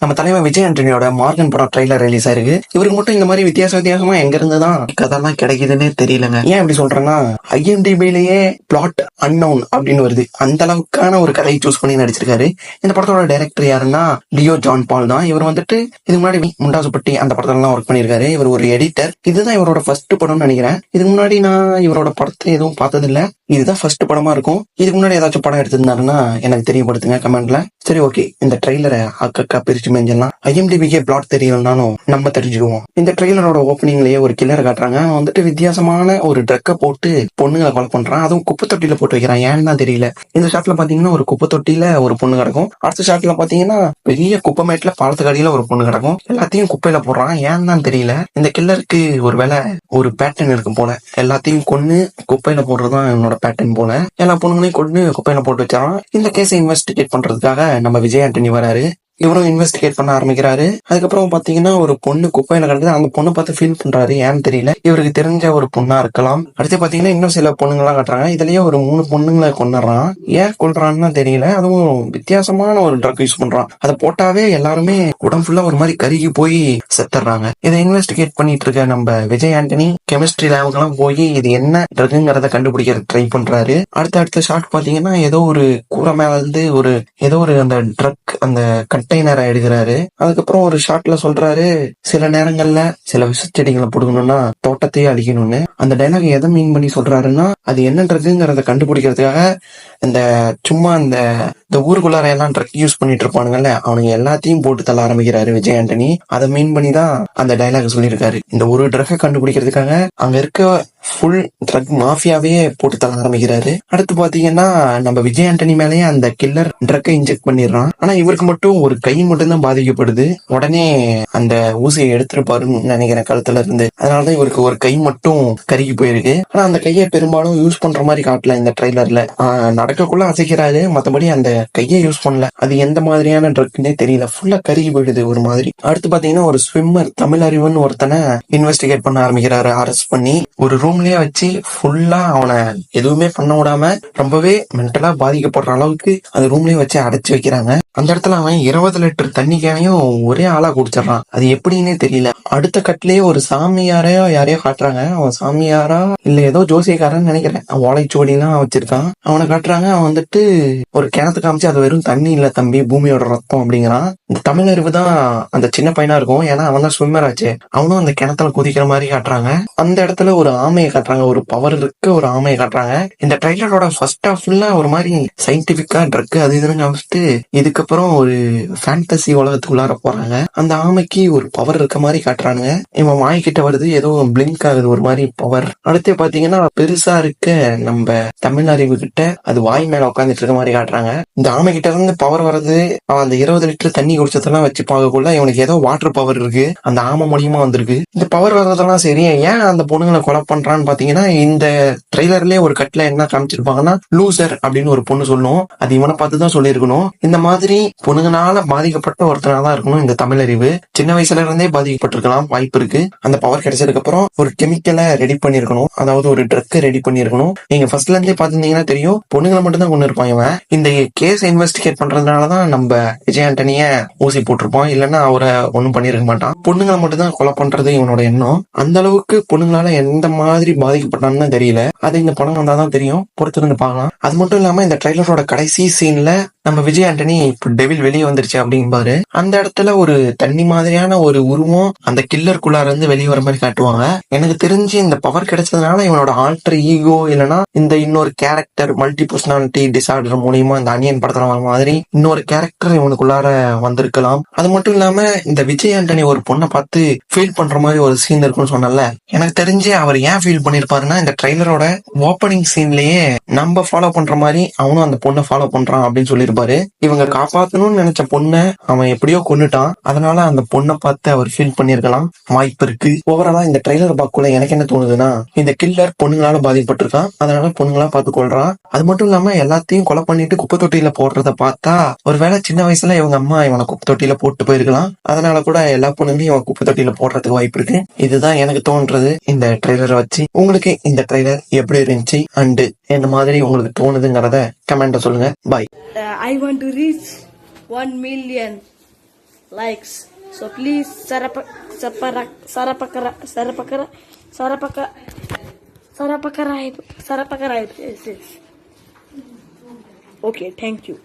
நம்ம தலைவர் விஜய் ஆண்டனியோட மார்கன் படம் ட்ரைலர் ரிலீஸ் ஆயிருக்கு. இவருக்கு மட்டும் இந்த மாதிரி வித்தியாசமா எங்க இருந்துதான் கதெல்லாம் கிடைக்குதுன்னே தெரியலங்க. ஏன் அப்படி சொல்றேன்னா, IMDbலயே பிளாட் அன்னவுன் அப்படின்னு வருது. அந்த அளவுக்கான ஒரு கதையை சூஸ் பண்ணி நடிச்சிருக்காரு. இந்த படத்தோட டைரக்டர் யாருன்னா லியோ ஜான் பால் தான். இவர் வந்துட்டு இதுக்கு முன்னாடி முண்டாசுப்பட்டி அந்த படத்துல ஒர்க் பண்ணிருக்காரு. இவர் ஒரு எடிட்டர். இதுதான் இவரோட ஃபர்ஸ்ட் படம்னு நினைக்கிறேன். இதுக்கு முன்னாடி நான் இவரோட படத்தை எதுவும் பார்த்தது இல்ல. இதுதான் ஃபர்ஸ்ட் படமா இருக்கும். இதுக்கு முன்னாடி ஏதாச்சும் படம் எடுத்திருந்தாருன்னா எனக்கு தெரியப்படுத்துங்க கமெண்ட்ல. சரி, ஓகே, இந்த ட்ரெய்லரை அக்கா பிரிச்சு மேஞ்சலாம். IMDbக்கே பிளாட் தெரியலனாலும் நம்ம தெரிஞ்சுக்குவோம். இந்த ட்ரெய்லரோட ஓப்பனிங்லயே ஒரு கில்லர் காட்டுறாங்க. அவன் வந்துட்டு வித்தியாசமான ஒரு ட்ரக்கை போட்டு பொண்ணுங்களை கொலை பண்றான். அதுவும் குப்பை தொட்டியில போட்டு வைக்கிறான். ஏன்னு தான் தெரியல. இந்த ஷாட்ல பாத்தீங்கன்னா ஒரு குப்பை தொட்டியில ஒரு பொண்ணு கிடக்கும். அடுத்த ஷாட்ல பாத்தீங்கன்னா பெரிய குப்பைமேட்ல பாலத்துக்கு அடியில ஒரு பொண்ணு கிடக்கும். எல்லாத்தையும் குப்பையில போடுறான். ஏன்னு தான் தெரியல. இந்த கில்லருக்கு ஒரு வேலை ஒரு பேட்டர்ன் இருக்கும் போல. எல்லாத்தையும் கொன்னு குப்பையில போடுறதுதான் என்னோட பேட்டர்ன் போல. எல்லா பொண்ணுங்களையும் கொண்டு குப்பையில போட்டு வச்சான். இந்த கேஸை இன்வெஸ்டிகேட் பண்றதுக்காக நம்ம விஜய் ஆண்டனி வராரு. இவரும் இன்வெஸ்டிகேட் பண்ண ஆரம்பிக்கிறாரு. அதுக்கப்புறம் பாத்தீங்கன்னா ஒரு பொண்ணு குப்பையில கிடக்குது. அந்த பொண்ணை பார்த்து ஃபீல் பண்றாரு. ஏன்னு தெரியல. இவருக்கு தெரிஞ்ச ஒரு பொண்ணா இருக்கலாம். அடுத்து பாத்தீங்கன்னா இன்னும் சில பொண்ணுங்களாம் காட்டுறாங்க. இதுலயே ஒரு 3 பொண்ணுங்களை கொண்டுறான். ஏன் கொள்றான்னு தெரியும். அதுவும் வித்தியாசமான ஒரு ட்ரக் யூஸ் பண்றான். அதை போட்டாவே எல்லாருமே உடம்பு ஃபுல்லா ஒரு மாதிரி கருகி போய் செத்துறாங்க. இதை இன்வெஸ்டிகேட் பண்ணிட்டு இருக்க நம்ம விஜய் ஆண்டனி கெமிஸ்ட்ரி லேபுக்கெல்லாம் போய் இது என்ன ட்ரக்குங்கிறத கண்டுபிடிக்க ட்ரை பண்றாரு. அடுத்த ஷாட் பாத்தீங்கன்னா ஏதோ ஒரு கூரை மேல இருந்து ஏதோ ஒரு அந்த ட்ரக் அந்த கண்டெய்னரை எடுக்கிறாரு. அதுக்கப்புறம் ஒரு ஷாட்ல சொல்றாரு, சில நேரங்கள்ல சில விஷ செடிகளை புடுங்கணும்னா தோட்டத்தையே அழிக்கணும்னு. அந்த டைலாக் எதை மீன் பண்ணி சொல்றாருன்னா, அது என்ன ட்ரக்குங்கிறத கண்டுபிடிக்கிறதுக்காக இந்த சும்மா இந்த ஊருக்குள்ளார எல்லாம் ட்ரக் யூஸ் பண்ணிட்டு இருப்பானுங்கல்ல, அவனுங்க எல்லாத்தையும் போட்டு தள்ள ஆரம்பிக்கிறாரு விஜய் ஆண்டனி. அதை மீன் பண்ணி தான் அந்த டைலாக் சொல்லியிருக்காரு. இந்த ஒரு ட்ரக்கை கண்டுபிடிக்கிறதுக்காக அங்க இருக்க ஃபுல் ட்ரக் மாஃபியாவே போட்டு தள்ள ஆரம்பிக்கிறாரு. அடுத்து பாத்தீங்கன்னா நம்ம விஜய் ஆண்டனி மேலேயே அந்த கில்லர் ட்ரக்கை இன்ஜெக்ட் பண்ணிடுறான். ஆனா இவருக்கு மட்டும் ஒரு கை மட்டும் தான் பாதிக்கப்படுது. உடனே அந்த ஊசியை எடுத்துருப்பாருன்னு நினைக்கிறேன் கழுத்துல இருந்து. அதனாலதான் இவருக்கு ஒரு கை மட்டும் கருகி போயிருக்கு. ஆனா அந்த கையை பெரும்பாலும் யூஸ் பண்ற மாதிரி காட்டல இந்த ட்ரெய்லர்ல. நடக்கக்குள்ள அசைக்கிறாரு, மத்தபடி அந்த கையை யூஸ் பண்ணல. அது எந்த மாதிரியான ட்ரக்னே தெரியல. ஃபுல்லா கருகி போயிடுது ஒரு மாதிரி. அடுத்து பாத்தீங்கன்னா ஒரு ஸ்விம்மர் தமிழ் அறிவுன்னு ஒருத்தனை இன்வெஸ்டிகேட் பண்ண ஆரம்பிக்கிறாரு. அரெஸ்ட் பண்ணி ஒரு ரூம்லயே வச்சு ஃபுல்லா அவனை எதுவுமே பண்ண விடாம ரொம்பவே மென்டலா பாதிக்கப்படுற அளவுக்கு அந்த ரூம்லயே வச்சு அடைச்சு வைக்கிறாங்க. அந்த இடத்துல அவன் 20 லிட்டர் தண்ணி கேனையும் ஒரே ஆளா குடிச்சிடறான். அது எப்படின்னே தெரியல. அடுத்த கட்டிலேயே ஒரு சாமியாரையோ யாரையோ காட்டுறாங்க. அவன் சாமியாரா இல்ல ஏதோ ஜோசியக்காரன்னு நினைக்கிறேன். ஓலைச்சுவடிலாம் வச்சிருக்கான். அவனை காட்டுறாங்க. அவன் வந்துட்டு ஒரு கிணத்து காமிச்சு அது வெறும் தண்ணி இல்ல தம்பி, பூமியோட ரத்தம் அப்படிங்கிறான். இந்த தமிழ் அறிவு தான் அந்த சின்ன பையனா இருக்கும். ஏன்னா அவன் தான் ஸ்விம்மர் ஆச்சு. அவனும் அந்த கிணத்துல குதிக்கிற மாதிரி காட்டுறாங்க. அந்த இடத்துல ஒரு ஆமையை காட்டுறாங்க. ஒரு பவர் இருக்க ஒரு ஆமையை காட்டுறாங்க. இந்த ட்ரைலரோட ஃபர்ஸ்ட் ஹாஃப்ல ஒரு மாதிரி சயின்டிபிக்கா ட்ரக் அது இதுன்னு காமிச்சிட்டு இதுக்கப்புறம் ஒரு ஃபேண்டசி உலகத்துக்குள்ளார போறாங்க. அந்த ஆமைக்கு ஒரு பவர் இருக்க மாதிரி காட்டுறானுங்க. இவன் வாய்க்கிட்ட வருது, ஏதோ பிளிங்க் ஆகுது ஒரு மாதிரி பவர். அடுத்து பாத்தீங்கன்னா பெருசா இருக்க நம்ம தமிழ் அறிவு கிட்ட அது வாய் மேல உட்காந்துட்டு இருக்க மாதிரி காட்டுறாங்க. இந்த ஆமை கிட்ட இருந்து பவர் வர்றது, அவன் அந்த 20 லிட்டர் தண்ணி குடிச்சதெல்லாம் வச்சு பார்க்கக்குள்ள இவனுக்கு ஏதோ வாட்டர் பவர் இருக்கு. அந்த ஆமை மூலியமா வந்திருக்கு. இந்த பவர் வர்றதெல்லாம் சரி, ஏன் அந்த பொண்ணுங்களை கொலை பண்றான்னு பாத்தீங்கன்னா, இந்த ட்ரெய்லர்லயே ஒரு கட்ல என்ன காமிச்சிருப்பாங்கன்னா, லூசர் அப்படின்னு ஒரு பொண்ணு சொல்லணும். அது இவனை பார்த்துதான் சொல்லியிருக்கணும். இந்த மாதிரி பொண்ணுங்கனால பாதிக்கப்பட்ட ஒருத்தனாதான் இருக்கணும் இந்த தமிழ் அறிவு. சின்ன வயசுல இருந்தே பாதிக்கப்பட்டிருக்கலாம் வாய்ப்பு இருக்கு. அந்த பவர் கிடைச்சதுக்கு அப்புறம் ஒரு கெமிக்கலை ரெடி பண்ணிருக்கணும். அதாவது ஒரு ட்ரக் ரெடி பண்ணிருக்கணும். நீங்க ஃபர்ஸ்ட்ல இருந்தே பாத்துருந்தீங்கன்னா தெரியும், பொண்ணுங்களை மட்டும் தான் கொண்டு இருப்பான் இவன். இந்த கேஸ் இன்வெஸ்டிகேட் பண்றதுனாலதான் நம்ம விஜய் ஆண்டனிய ஊசி போட்டிருப்போம். இல்லைன்னா அவரை ஒண்ணும் பண்ணிருக்க மாட்டான். பொண்ணுங்களை மட்டும் தான் கொலை பண்றது இவனோட எண்ணம். அந்த அளவுக்கு பொண்ணுங்களால எந்த மாதிரி பாதிக்கப்பட்டான்னு தெரியல. அது இந்த படம் வந்தாதான் தெரியும். பொறுத்திருந்து பார்க்கலாம். அது மட்டும் இல்லாம இந்த ட்ரைலரோட கடைசி சீன்ல நம்ம விஜய் ஆண்டனி இப்ப டெவில் வெளியே வந்துருச்சு அப்படின்பாரு. அந்த இடத்துல ஒரு தண்ணி மாதிரியான ஒரு உருவம் அந்த கில்லருக்குள்ளார இருந்து வெளியே வர மாதிரி காட்டுவாங்க. எனக்கு தெரிஞ்சு இந்த பவர் கிடைச்சதுனால இவனோட ஆல்டர் ஈகோ இல்லைன்னா இந்த இன்னொரு கேரக்டர் மல்டி பர்சனாலிட்டி டிசார்டர் மூலியமா இந்த அனியன் படத்துல வர மாதிரி இன்னொரு கேரக்டர் இவனுக்குள்ளார வந்திருக்கலாம். அது மட்டும் இல்லாம இந்த விஜய் ஆண்டனி ஒரு பொண்ணை பார்த்து ஃபீல் பண்ற மாதிரி ஒரு சீன் இருக்குன்னு சொன்னல. எனக்கு தெரிஞ்சு அவர் ஏன் ஃபீல் பண்ணிருப்பாருன்னா, இந்த ட்ரெய்லரோட ஓப்பனிங் சீன்லயே நம்ம ஃபாலோ பண்ற மாதிரி அவனும் அந்த பொண்ணை ஃபாலோ பண்றான் அப்படின்னு சொல்லிருப்பாரு. இவங்க காப்பாத்தணும்னு நினைச்ச பொண்ணை அவன் எப்படியோ கொன்னுட்டான். அதனால அந்த பொண்ணை பார்த்து அவர் ஃபீல் பண்ணிருக்கலாம், வாய்ப்பு இருக்கு. ஓவராலா இந்த ட்ரெய்லர் பார்க்கல எனக்கு என்ன தோணுதுன்னா, இந்த கில்லர் பொண்ணுங்களால பாதிக்கப்பட்டிருக்கான். அதனால பொண்ணுங்களா பார்த்து கொள்றான். அது மட்டும் இல்லாம எல்லாத்தையும் கொலை பண்ணிட்டு குப்பை தொட்டியில போடுறத பார்த்தா ஒருவேளை சின்ன வயசுல இவங்க அம்மா இவனை குப்பை தொட்டியில போட்டு போயிருக்கலாம். அதனால கூட எல்லா பொண்ணுங்களையும் இவன் குப்பை தொட்டியில போடுறதுக்கு வாய்ப்பு இருக்கு. இதுதான் எனக்கு தோன்றது இந்த ட்ரெய்லரை வச்சு. உங்களுக்கு இந்த ட்ரெய்லர் எப்படி இருந்துச்சு அண்ட் என்ன மாதிரி உங்களுக்கு தோணுதுங்கிறத கமெண்ட்ல சொல்லுங்க. பாய். I want to reach 1 million likes. So please subscribe. Yes. Okay, thank you.